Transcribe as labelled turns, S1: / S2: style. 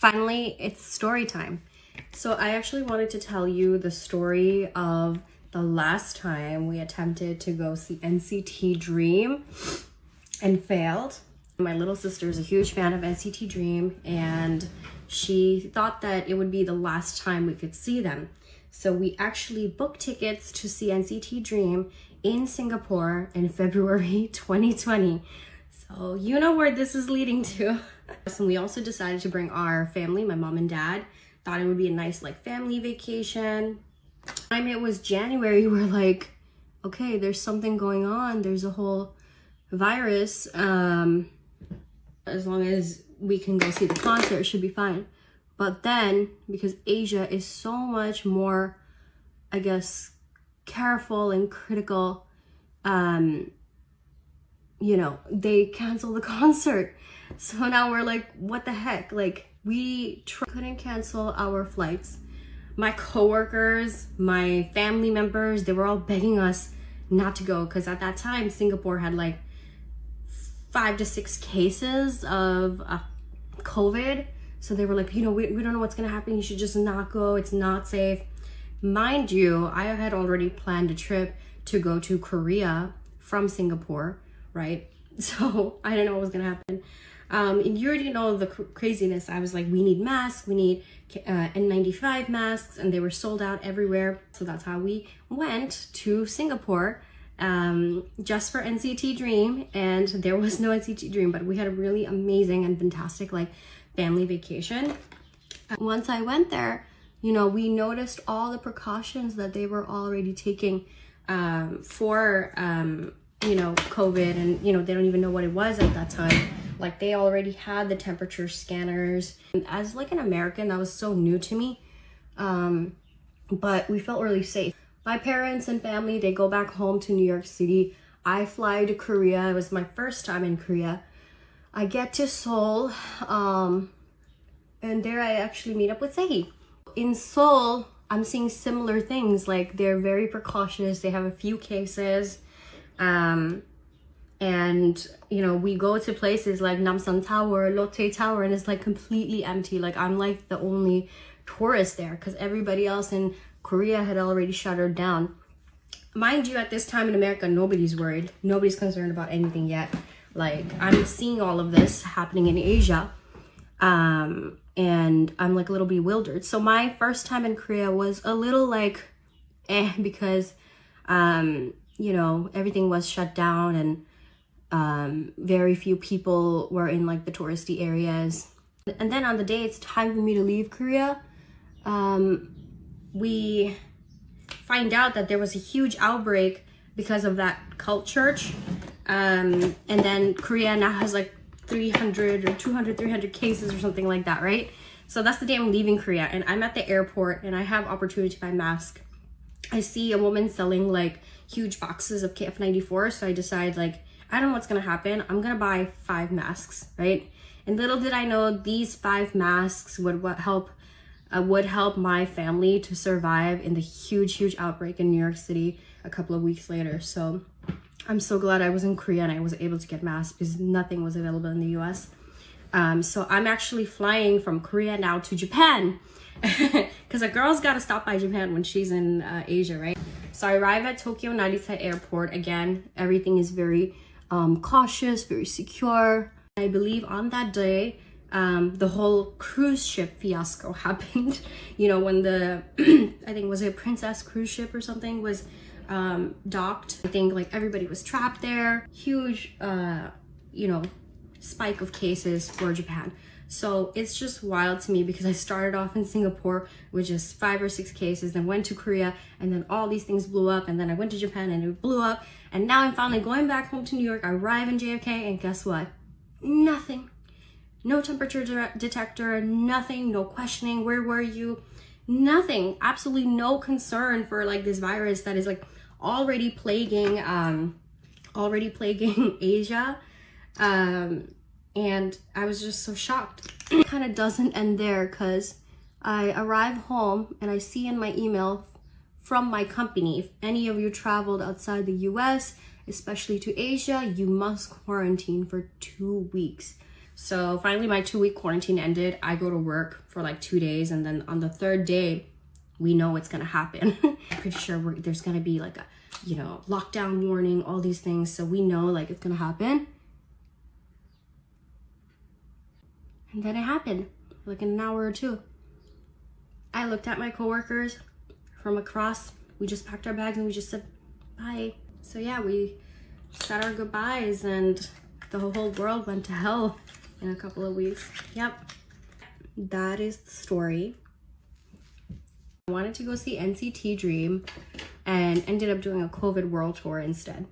S1: Finally, it's story time. So I actually wanted to tell you the story of the last time we attempted to go see NCT Dream and failed. My little sister is a huge fan of NCT Dream, and she thought that it would be the last time we could see them. So we actually booked tickets to see NCT Dream in Singapore in February 2020. So you know where this is leading to. And we also decided to bring our family, my mom and dad. Thought it would be a nice like family vacation. Time it was January, we're like, okay, there's something going on. There's a whole virus. As long as we can go see the concert, it should be fine. But then, because Asia is so much more, I guess, careful and critical, you know, they canceled the concert. So now we're like, what the heck? Like, we couldn't cancel our flights. My coworkers, my family members, they were all begging us not to go, because at that time, Singapore had like 5 to 6 cases of COVID. So they were like, you know, we don't know what's gonna happen. You should just not go. It's not safe. Mind you, I had already planned a trip to go to Korea from Singapore, right? So I didn't know what was gonna happen. And you already know the craziness. I was like, we need masks, we need N95 masks, and they were sold out everywhere. So that's how we went to Singapore just for NCT Dream, and there was no NCT Dream, but we had a really amazing and fantastic like family vacation. Once I went there, you know, we noticed all the precautions that they were already taking for you know, COVID, and you know, they don't even know what it was at that time. Like, they already had the temperature scanners. And as like an American, that was so new to me, but we felt really safe. My parents and family, they go back home to New York City. I fly to Korea. It was my first time in Korea. I get to Seoul, and there I actually meet up with Sehi. In Seoul, I'm seeing similar things. Like, they're very precautious. They have a few cases. And you know, we go to places like Namsan Tower, Lotte Tower, and it's like completely empty. Like, I'm like the only tourist there, because everybody else in Korea had already shuttered down. Mind you, at this time in America, nobody's worried. Nobody's concerned about anything yet. Like, I'm seeing all of this happening in Asia, and I'm like a little bewildered. So my first time in Korea was a little like because you know, everything was shut down, and very few people were in like the touristy areas. And then on the day it's time for me to leave Korea, we find out that there was a huge outbreak because of that cult church. And then Korea now has like 300 or 200, 300 cases or something like that, right? So that's the day I'm leaving Korea, and I'm at the airport, and I have opportunity to buy masks. I see a woman selling like huge boxes of KF94, so I decide, like, I don't know what's gonna happen. I'm gonna buy 5 masks, right? And little did I know, these 5 masks would help my family to survive in the huge outbreak in New York City a couple of weeks later. So I'm so glad I was in Korea and I was able to get masks, because nothing was available in the US. So I'm actually flying from Korea now to Japan, because a girl's got to stop by Japan when she's in Asia, right? So I arrive at Tokyo Narita Airport. Again, everything is very cautious, very secure. I believe on that day, the whole cruise ship fiasco happened. You know, when the, I think, was it Princess cruise ship or something, was docked. I think like everybody was trapped there. Huge, you know, spike of cases for Japan. So it's just wild to me, because I started off in Singapore with just 5 or 6 cases, then went to Korea, and then all these things blew up, and then I went to Japan and it blew up, and now I'm finally going back home to New York. I arrive in JFK, and guess what? Nothing. No temperature detector, nothing, no questioning, where were you? Nothing. Absolutely no concern for like this virus that is like already plaguing Asia. And I was just so shocked. It kind of doesn't end there, because I arrive home and I see in my email from my company, if any of you traveled outside the US, especially to Asia, you must quarantine for 2 weeks. So finally my 2-week quarantine ended. I go to work for like 2 days, and then on the 3rd day, we know it's gonna happen. I'm pretty sure there's gonna be like a, you know, lockdown warning, all these things. So we know like it's gonna happen. And then it happened, like in an hour or two. I looked at my coworkers from across. We just packed our bags and we just said bye. So yeah, we said our goodbyes, and the whole world went to hell in a couple of weeks. Yep, that is the story. I wanted to go see NCT Dream and ended up doing a COVID world tour instead.